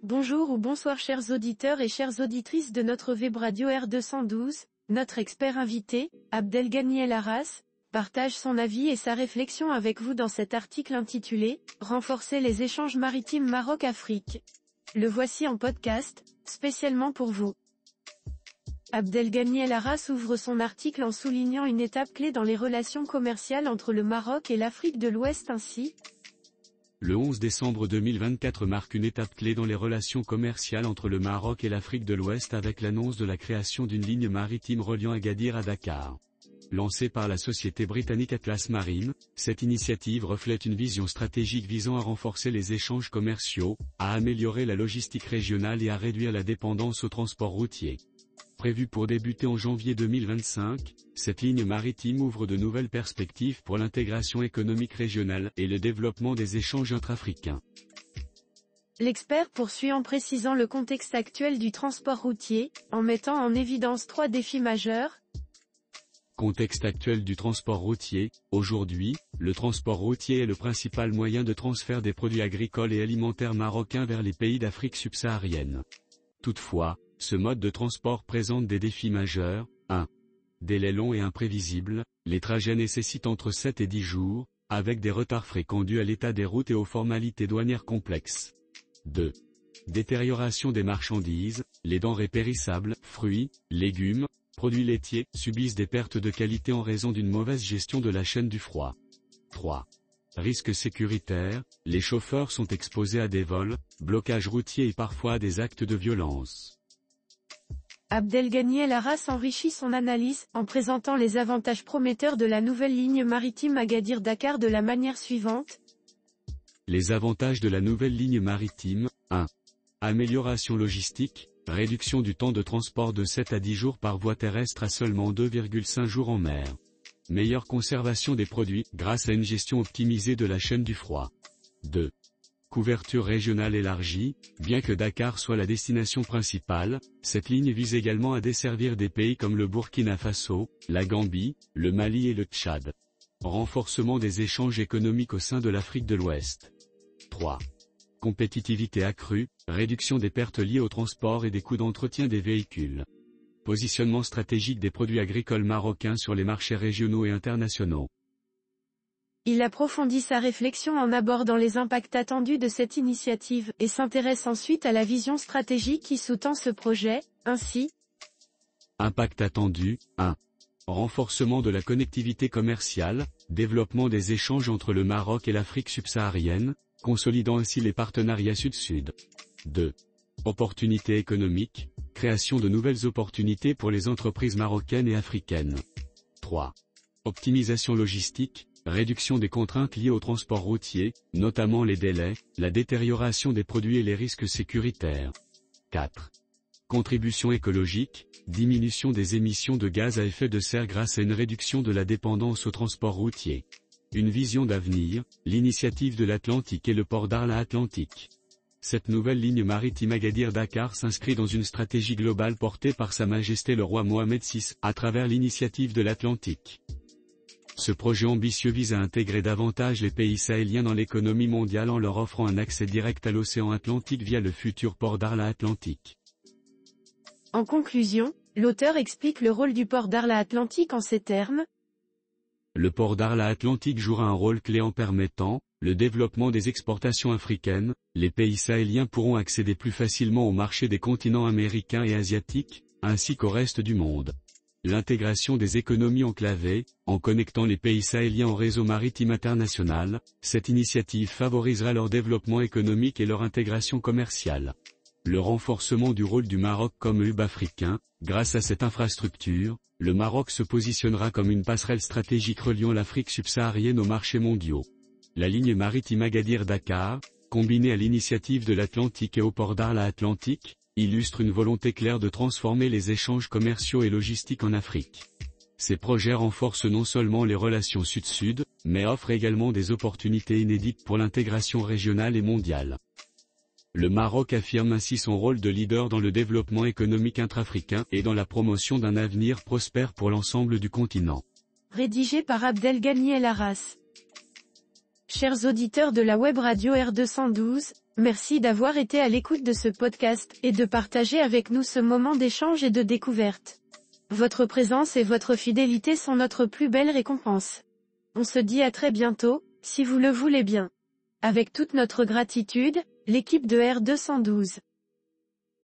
Bonjour ou bonsoir chers auditeurs et chères auditrices de notre web radio R212, notre expert invité, Abdelghany El Arras, partage son avis et sa réflexion avec vous dans cet article intitulé « Renforcer les échanges maritimes Maroc-Afrique ». Le voici en podcast, spécialement pour vous. Abdelghany El Arras ouvre son article en soulignant une étape clé dans les relations commerciales entre le Maroc et l'Afrique de l'Ouest ainsi. Le 11 décembre 2024 marque une étape clé dans les relations commerciales entre le Maroc et l'Afrique de l'Ouest avec l'annonce de la création d'une ligne maritime reliant Agadir à Dakar. Lancée par la société britannique Atlas Marine, cette initiative reflète une vision stratégique visant à renforcer les échanges commerciaux, à améliorer la logistique régionale et à réduire la dépendance au transport routier. Prévue pour débuter en janvier 2025, cette ligne maritime ouvre de nouvelles perspectives pour l'intégration économique régionale et le développement des échanges intra-africains. L'expert poursuit en précisant le contexte actuel du transport routier, en mettant en évidence 3 défis majeurs. Contexte actuel du transport routier. Aujourd'hui, le transport routier est le principal moyen de transfert des produits agricoles et alimentaires marocains vers les pays d'Afrique subsaharienne. Toutefois, ce mode de transport présente des défis majeurs. 1. Délai long et imprévisible, les trajets nécessitent entre 7 et 10 jours, avec des retards fréquents dus à l'état des routes et aux formalités douanières complexes. 2. Détérioration des marchandises, les denrées périssables, fruits, légumes, produits laitiers, subissent des pertes de qualité en raison d'une mauvaise gestion de la chaîne du froid. 3. Risques sécuritaires, les chauffeurs sont exposés à des vols, blocages routiers et parfois à des actes de violence. Abdelghany El Arras enrichit son analyse, en présentant les avantages prometteurs de la nouvelle ligne maritime Agadir-Dakar de la manière suivante. Les avantages de la nouvelle ligne maritime. 1. Amélioration logistique, réduction du temps de transport de 7 à 10 jours par voie terrestre à seulement 2,5 jours en mer. Meilleure conservation des produits, grâce à une gestion optimisée de la chaîne du froid. 2. Couverture régionale élargie, bien que Dakar soit la destination principale, cette ligne vise également à desservir des pays comme le Burkina Faso, la Gambie, le Mali et le Tchad. Renforcement des échanges économiques au sein de l'Afrique de l'Ouest. 3. Compétitivité accrue, réduction des pertes liées au transport et des coûts d'entretien des véhicules. Positionnement stratégique des produits agricoles marocains sur les marchés régionaux et internationaux. Il approfondit sa réflexion en abordant les impacts attendus de cette initiative et s'intéresse ensuite à la vision stratégique qui sous-tend ce projet, ainsi. Impact attendu. 1. Renforcement de la connectivité commerciale, développement des échanges entre le Maroc et l'Afrique subsaharienne, consolidant ainsi les partenariats sud-sud. 2. Opportunités économiques, création de nouvelles opportunités pour les entreprises marocaines et africaines. 3. Optimisation logistique, réduction des contraintes liées au transport routier, notamment les délais, la détérioration des produits et les risques sécuritaires. 4. Contribution écologique, diminution des émissions de gaz à effet de serre grâce à une réduction de la dépendance au transport routier. Une vision d'avenir, l'initiative de l'Atlantique et le port d'Arla Atlantique. Cette nouvelle ligne maritime Agadir-Dakar s'inscrit dans une stratégie globale portée par Sa Majesté le roi Mohamed VI à travers l'initiative de l'Atlantique. Ce projet ambitieux vise à intégrer davantage les pays sahéliens dans l'économie mondiale en leur offrant un accès direct à l'océan Atlantique via le futur port d'Arla Atlantique. En conclusion, l'auteur explique le rôle du port d'Arla Atlantique en ces termes. Le port d'Arla Atlantique jouera un rôle clé en permettant le développement des exportations africaines. Les pays sahéliens pourront accéder plus facilement au marché des continents américains et asiatiques, ainsi qu'au reste du monde. L'intégration des économies enclavées, en connectant les pays sahéliens au réseau maritime international, cette initiative favorisera leur développement économique et leur intégration commerciale. Le renforcement du rôle du Maroc comme hub africain, grâce à cette infrastructure, le Maroc se positionnera comme une passerelle stratégique reliant l'Afrique subsaharienne aux marchés mondiaux. La ligne maritime Agadir-Dakar, combinée à l'initiative de l'Atlantique et au port d'Arla Atlantique, illustre une volonté claire de transformer les échanges commerciaux et logistiques en Afrique. Ces projets renforcent non seulement les relations sud-sud, mais offrent également des opportunités inédites pour l'intégration régionale et mondiale. Le Maroc affirme ainsi son rôle de leader dans le développement économique intra-africain et dans la promotion d'un avenir prospère pour l'ensemble du continent. Rédigé par Abdelghany El Arras. Chers auditeurs de la web radio R212, Merci d'avoir été à l'écoute de ce podcast, et de partager avec nous ce moment d'échange et de découverte. Votre présence et votre fidélité sont notre plus belle récompense. On se dit à très bientôt, si vous le voulez bien. Avec toute notre gratitude, l'équipe de R212.